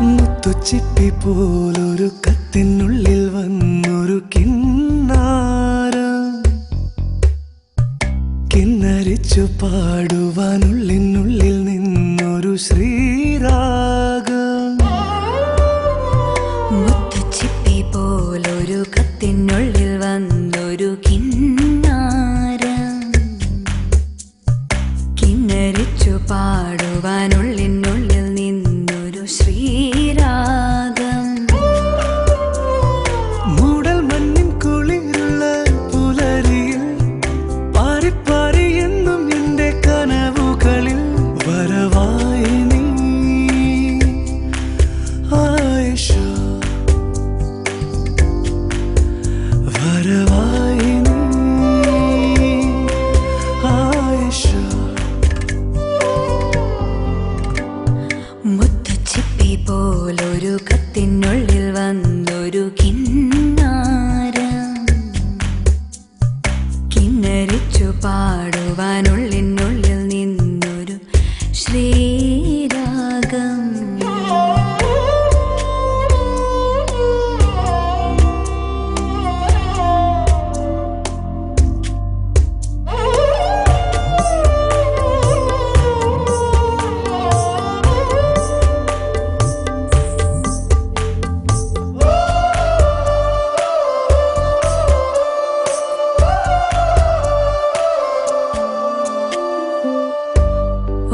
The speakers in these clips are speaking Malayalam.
മുത്തുച്ചിപ്പി പോലൊരു കത്തിനുള്ളിൽ വന്നൊരു കിന്നാരം കിന്നരിച്ചു പാടുവാനുള്ളിനുള്ളിൽ നിന്നൊരു ശ്രീരാഗം. മുത്തുച്ചിപ്പി പോലൊരു കത്തിനുള്ളിൽ വന്നൊരു കിന്നാരം കിന്നരിച്ചു പാടുവാനുള്ളിനുള്ളിൽ നിന്നൊരു ശ്രീരാഗം. മൂടൽ മഞ്ഞിൻ കുളിരുള്ള പുലരിയിൽ പാറിപ്പാറി എന്നും എന്റെ കനവുകളിൽ വരവായി നീ ആയിഷ, വരവായി നീ ആയിഷ. മുത്തുച്ചിപ്പി പോലൊരു കത്തിനുള്ളിൽ വന്നൊരു കിന്നാരം കിന്നരിച്ചു പാടുവാനുള്ളിനുള്ളിൽ നിന്നൊരു ശ്രീരാഗം.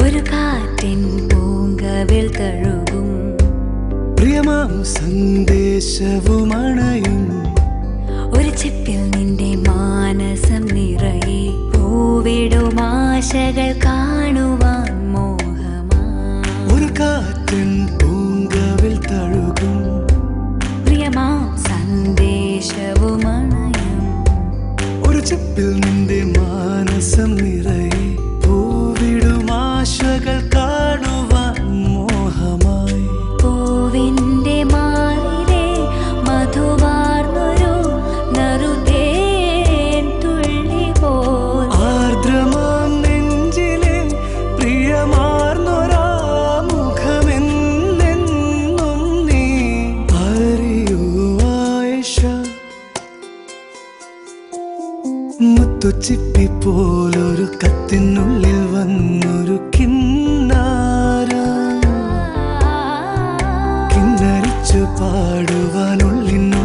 ഒരു കാറ്റിൻ പൂങ്കവിൽ തഴുകും പ്രിയമാം സന്ദേശവുമണയും ഒരു ചിപ്പിൽ നിന്റെ മാനസം നിറയെ പൂവിടും ആശകൾ കാണുവാൻ മോഹമാ. ഒരു കാറ്റിൻ പൂങ്കവിൽ തഴുകും പ്രിയമാം സന്ദേശവുമണയും ഒരു ചിപ്പിൽ നിന്റെ മാനസം നിറയെ പൂവിടും ആശകൾ കാണുവാൻ മോഹമായി. പൂവിന്റെ മാറിലെ മധുവാർന്നൊരു നറുതേൻ തുള്ളി പോൽ ആർദ്രമാം നെഞ്ചിലെ പ്രിയമാർന്നൊരാ മുഖമെന്നെന്നും നീ അറിയൂ ആയിഷ. മുത്തുച്ചിപ്പി പോലൊരു കത്തിനുള്ളിൽ വന്നൊരു കിന്നാരം കിന്നരിച്ചു പാടുവാനുള്ളിനുള്ളിൽ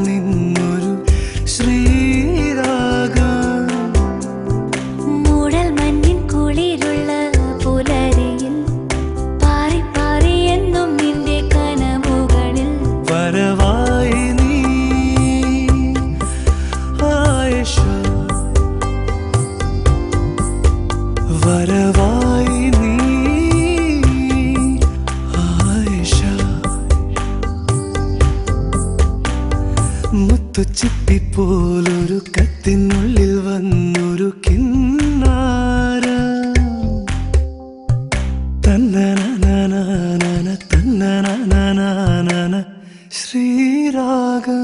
നിന്നൊരു ശ്രീരാഗം. മൂടൽ മഞ്ഞിൻ കുളിരുള്ള പുലരിയിൽ പാറിപ്പാറി എന്നും നിന്റെ കനവുകളിൽ വരവായി നീ ആയിഷ, വരവായി നീ ആയിഷ. മുത്തുച്ചിപ്പി പോലൊരു കത്തിനുള്ളിൽ വന്നൊരു കിന്നാരം തന്നനനനനന തന്നനനനന ശ്രീരാഗം.